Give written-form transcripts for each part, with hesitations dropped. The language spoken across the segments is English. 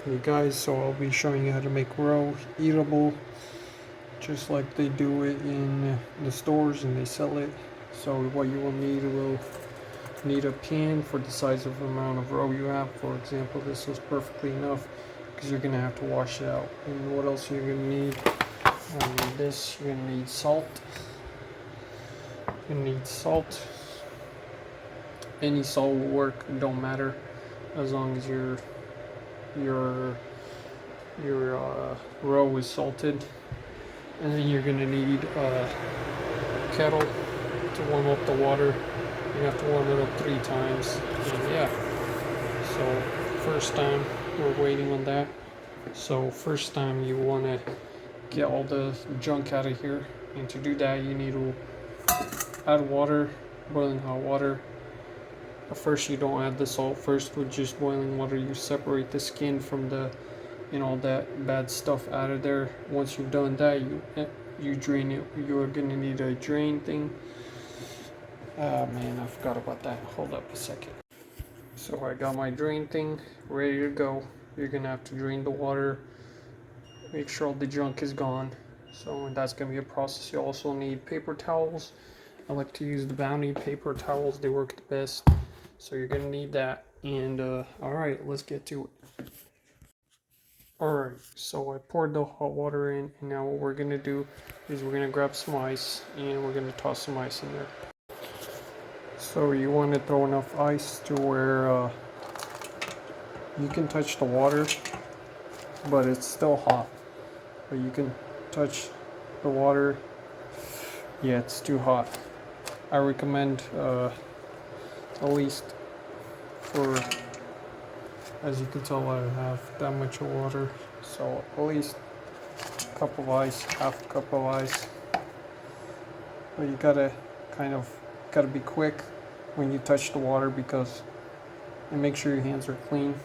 Hey guys, so I'll be showing you how to make roe eatable just like they do it in the stores and they sell it. So what you will need a pan for the size of the amount of roe you have. For example, this was perfectly enough because you're gonna have to wash it out. And what else you're gonna need? This. You're gonna need salt. You're gonna need salt. Any salt will work. It don't matter as long as your roe is salted. And then you're gonna need a kettle to warm up the water. You have to warm it up 3 times. And yeah. So first time we're waiting on that. So first time you wanna get all the junk out of here. And to do that you need to add water, boiling hot water. At first you don't add the salt. First with just boiling water you separate the skin from the all that bad stuff out of there. Once you've done that, you drain it. You're gonna need a drain thing. Ah man, I forgot about that. Hold up a second. So I got my drain thing ready to go. You're gonna have to drain the water, make sure all the junk is gone. So that's gonna be a process. You also need paper towels. I like to use the Bounty paper towels. They work the best. So you're gonna need that. And all right, let's get to it. Alright, so I poured the hot water in, and now what we're going to do is we're going to grab some ice, and we're going to toss some ice in there. So you want to throw enough ice to where you can touch the water, but it's still hot. But you can touch the water. Yeah, it's too hot. I recommend at least for, as you can tell, I have that much of water, so at least a cup of ice, half a cup of ice. But you gotta gotta be quick when you touch the water and make sure your hands are clean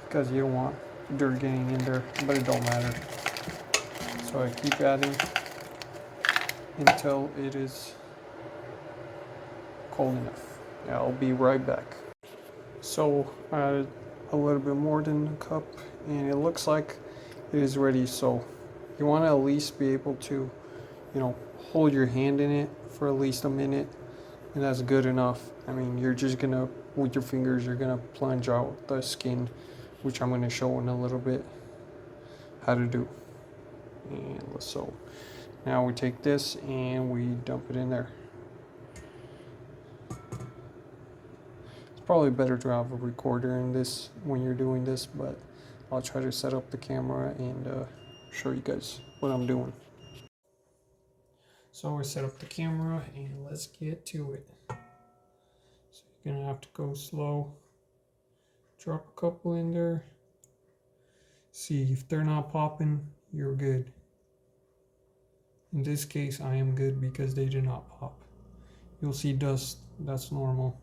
because you don't want dirt getting in there, but it don't matter. So I keep adding until it is cold enough. Yeah, I'll be right back. So I added a little bit more than a cup and it looks like it is ready. So you want to at least be able to hold your hand in it for at least a minute, and that's good enough. I mean, you're just gonna, with your fingers, you're gonna plunge out the skin, which I'm gonna show in a little bit how to do. And so now we take this and we dump it in there. It's probably better to have a recorder in this when you're doing this, but I'll try to set up the camera and show you guys what I'm doing. So I set up the camera and let's get to it. So you're gonna have to go slow. Drop a couple in there. See if they're not popping, you're good. In this case, I am good because they did not pop. You'll see dust, that's normal.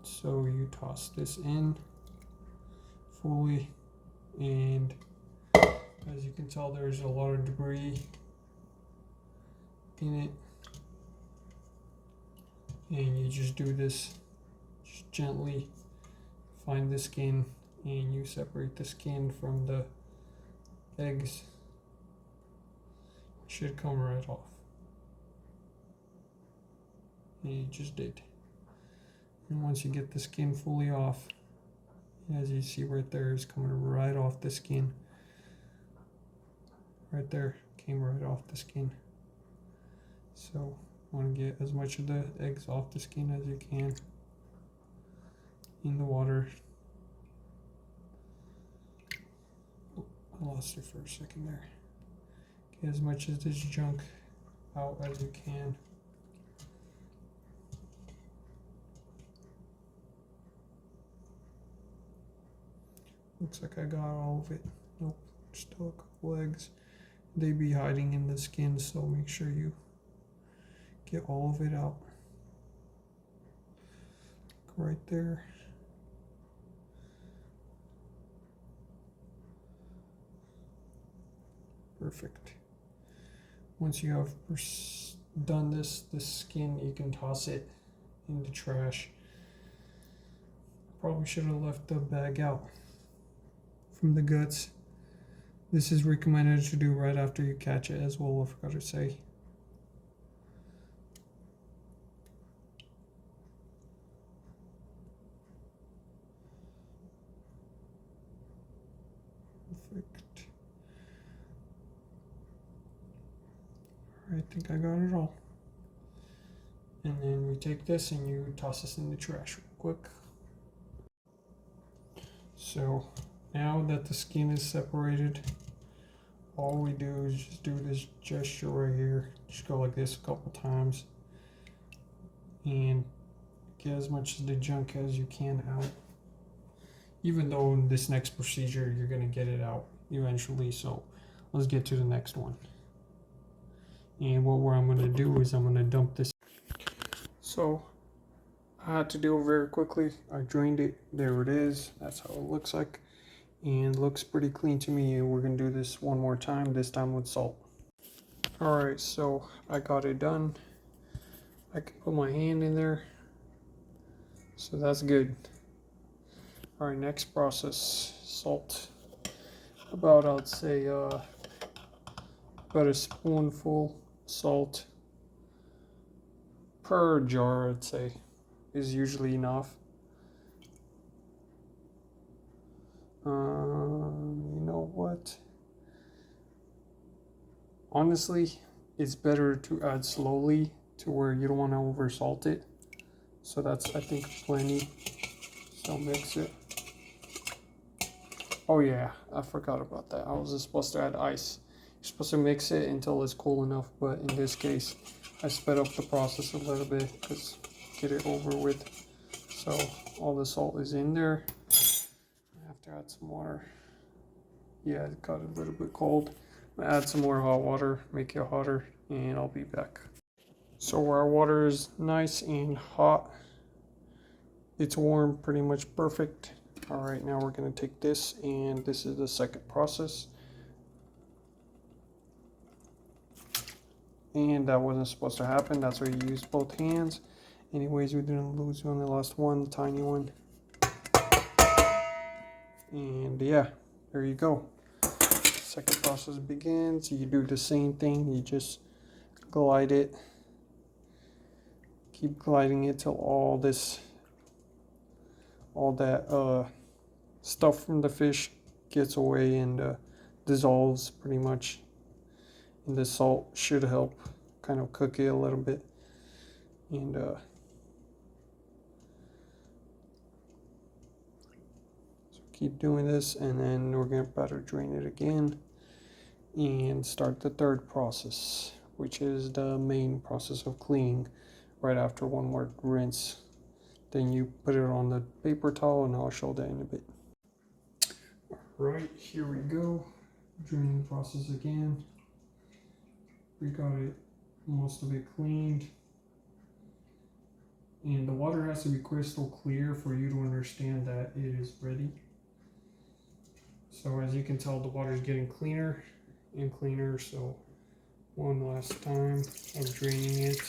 So you toss this in fully, and as you can tell, there's a lot of debris in it. And you just do this, just gently find the skin, and you separate the skin from the eggs. It should come right off. And you just did. And once you get the skin fully off, as you see right there, it's coming right off the skin. Right there, came right off the skin. So want to get as much of the eggs off the skin as you can in the water. Oh, I lost it for a second there. Get as much of this junk out as you can. Looks like I got all of it. Nope, still a couple eggs. They be hiding in the skin, so make sure you get all of it out. Right there. Perfect. Once you have done this skin, you can toss it in the trash. probably should have left the bag out from the guts. This is recommended to do right after you catch it as well, I forgot to say. Perfect. Alright, I think I got it all. And then we take this and you toss this in the trash real quick. So now that the skin is separated, all we do is just do this gesture right here. Just go like this a couple times and get as much of the junk as you can out. Even though in this next procedure you're gonna get it out eventually, so let's get to the next one. And what I'm gonna do is I'm gonna dump this. So I had to do it very quickly. I drained it. There it is. That's how it looks like. And looks pretty clean to me. And we're gonna do this one more time, this time with salt. Alright, so I got it done. I can put my hand in there. So that's good. Alright, next process, salt. About, I'd say, about a spoonful salt per jar, I'd say, is usually enough. You know what? Honestly, it's better to add slowly to where you don't want to over salt it. So that's, I think, plenty. So mix it. Oh yeah, I forgot about that. I was supposed to add ice. You're supposed to mix it until it's cool enough, but in this case, I sped up the process a little bit because get it over with. So all the salt is in there. I have to add some water. Yeah, it got a little bit cold. Add some more hot water, make it hotter, and I'll be back. So our water is nice and hot. It's warm, pretty much perfect. All right, now we're gonna take this, and this is the second process. And that wasn't supposed to happen. That's why you use both hands. Anyways, we didn't lose. We only lost one, the tiny one. And yeah, there you go. Second process begins. You do the same thing. You just glide it. Keep gliding it till all that stuff from the fish gets away and dissolves pretty much. And the salt should help kind of cook it a little bit. And so keep doing this, and then we're gonna better drain it again and start the third process, which is the main process of cleaning. Right after one more rinse, then you put it on the paper towel, and I'll show that in a bit. Right, here we go. Draining process again. We got it, most of it cleaned. And the water has to be crystal clear for you to understand that it is ready. So as you can tell, the water is getting cleaner and cleaner. So one last time of draining it.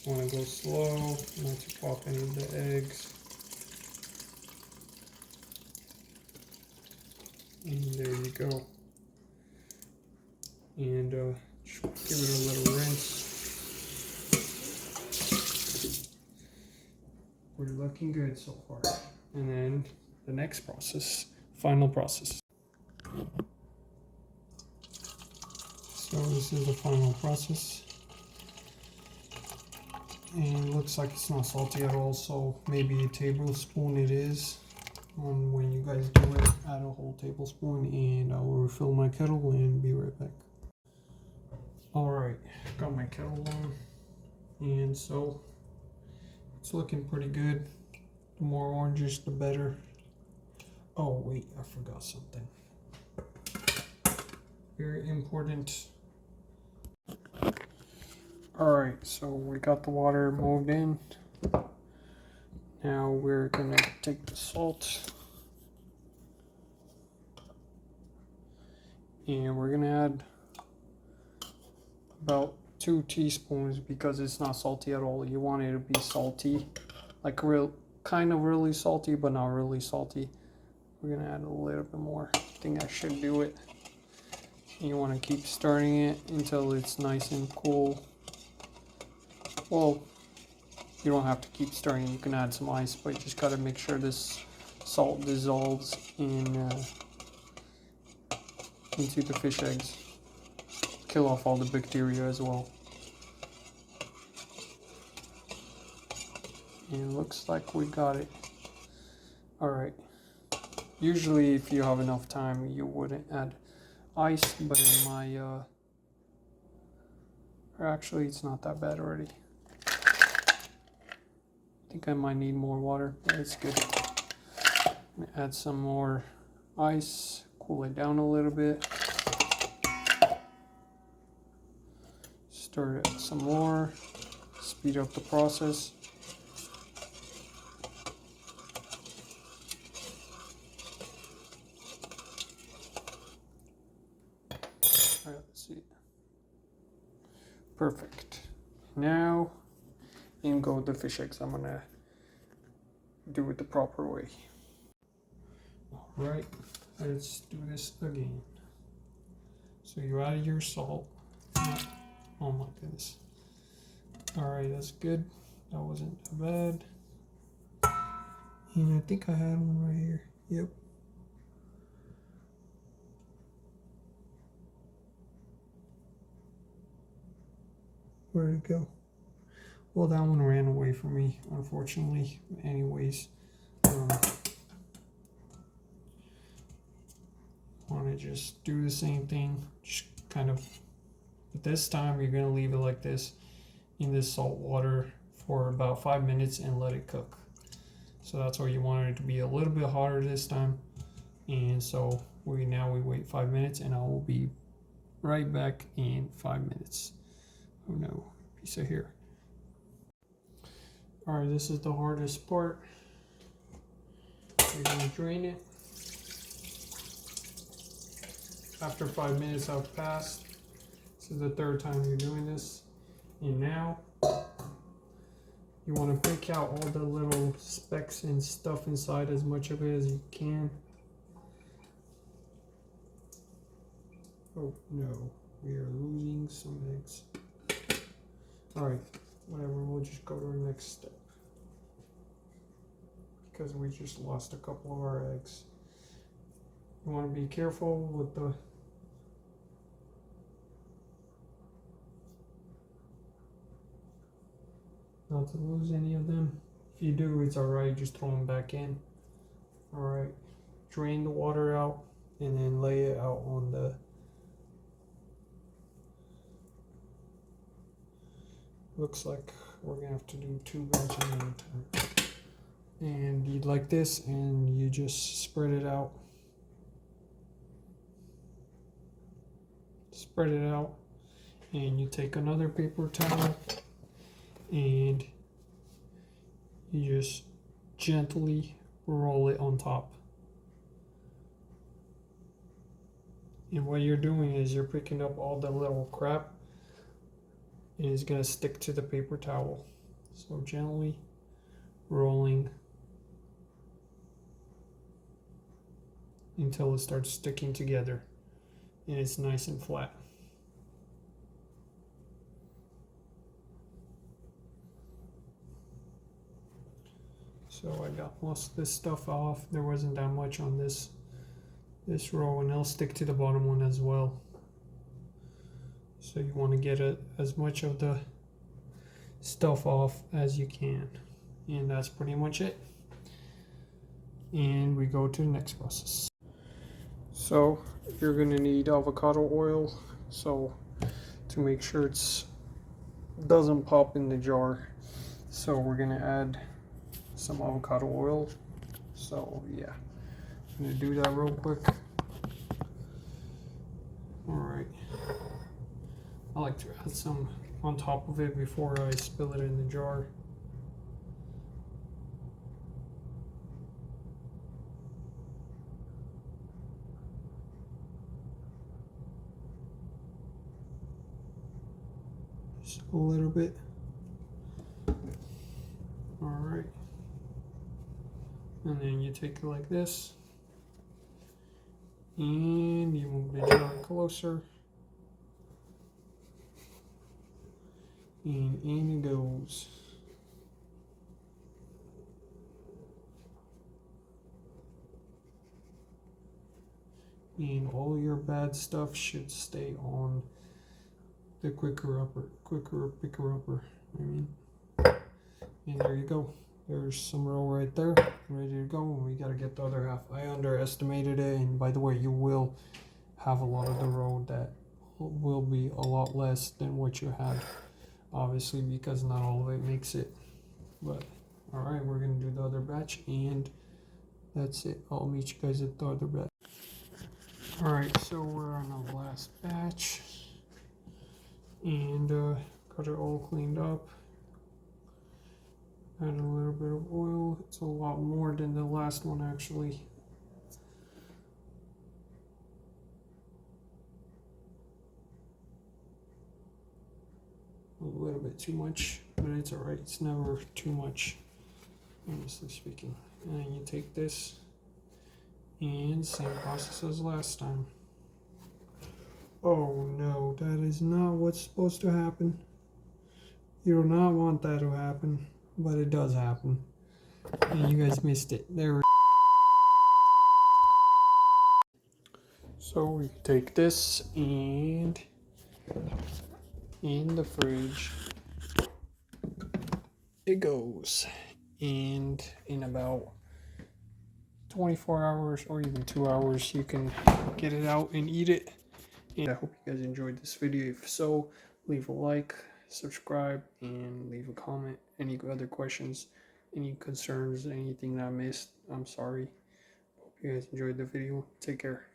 Want to go slow, not to pop any of the eggs. And there you go. And just give it a little rinse. We're looking good so far. And then the next process, final process. So this is the final process. And it looks like it's not salty at all, so maybe a tablespoon it is. When you guys do it, add a whole tablespoon, and I will refill my kettle and be right back. Alright, got my kettle on, and so it's looking pretty good. The more oranges, the better. Oh wait, I forgot something. Very important. Alright, so we got the water moved in. Now we're gonna take the salt. And we're gonna add about 2 teaspoons because it's not salty at all. You want it to be salty, like real kind of really salty, but not really salty. We're gonna add a little bit more. I think I should do it. You want to keep stirring it until it's nice and cool. Well, you don't have to keep stirring. You can add some ice, but you just gotta make sure this salt dissolves into the fish eggs. Kill off all the bacteria as well. And it looks like we got it. Alright. Usually if you have enough time you wouldn't add ice, but in my or actually it's not that bad already. I think I might need more water, but it's good. Add some more ice, cool it down a little bit. Stir it some more, speed up the process. Alright, let's see. Perfect. Now, in go the fish eggs. I'm gonna do it the proper way. Alright, let's do this again. So you added your salt. Oh my goodness. Alright, that's good. That wasn't bad. And I think I had one right here. Yep. Where'd it go? Well, that one ran away from me, unfortunately. Anyways, want to just do the same thing, just kind of, but this time you're going to leave it like this in this salt water for about 5 minutes and let it cook. So that's why you want it to be a little bit hotter this time. And so we wait 5 minutes, and I will be right back in 5 minutes. Oh no, piece of hair. All right, this is the hardest part. You're gonna drain it. After 5 minutes have passed, this is the third time you're doing this. And now, you wanna pick out all the little specks and stuff inside, as much of it as you can. Oh no, we are losing some eggs. Alright, whatever, we'll just go to the next step. Because we just lost a couple of our eggs. You want to be careful with the not to lose any of them. If you do, it's alright, just throw them back in. Alright, drain the water out and then lay it out on the looks like we're gonna have to do 2 batches at a time. And you'd like this, and you just spread it out. Spread it out, and you take another paper towel and you just gently roll it on top. And what you're doing is you're picking up all the little crap, and it's going to stick to the paper towel. So gently rolling until it starts sticking together and it's nice and flat. So I got most of this stuff off. There wasn't that much on this row, and it'll stick to the bottom one as well. So you want to get as much of the stuff off as you can. And that's pretty much it. And we go to the next process. So you're going to need avocado oil. So to make sure it doesn't pop in the jar. So we're going to add some avocado oil. So yeah, I'm going to do that real quick. Alright. I like to add some on top of it before I spill it in the jar. Just a little bit. Alright. And then you take it like this, and you move the jar closer, and in it goes. And all your bad stuff should stay on the picker upper. I mean, and there you go. There's some roe right there, ready to go. And we gotta get the other half. I underestimated it, and by the way, you will have a lot of the roe that will be a lot less than what you had, obviously, because not all of it makes it. But all right, we're gonna do the other batch, and that's it. I'll meet you guys at the other batch. All right, so we're on the last batch, and got it all cleaned up. Add a little bit of oil. It's a lot more than the last one, actually. A little bit too much, but it's alright. It's never too much, honestly speaking. And then you take this, and same process as last time. Oh no, that is not what's supposed to happen. You do not want that to happen, but it does happen. And you guys missed it. There. So we take this and in the fridge it goes. And in about 24 hours or even 2 hours, you can get it out and eat it. And I hope you guys enjoyed this video. If so, leave a like, subscribe, and leave a comment. Any other questions, any concerns, anything that I missed, I'm sorry. Hope you guys enjoyed the video. Take care.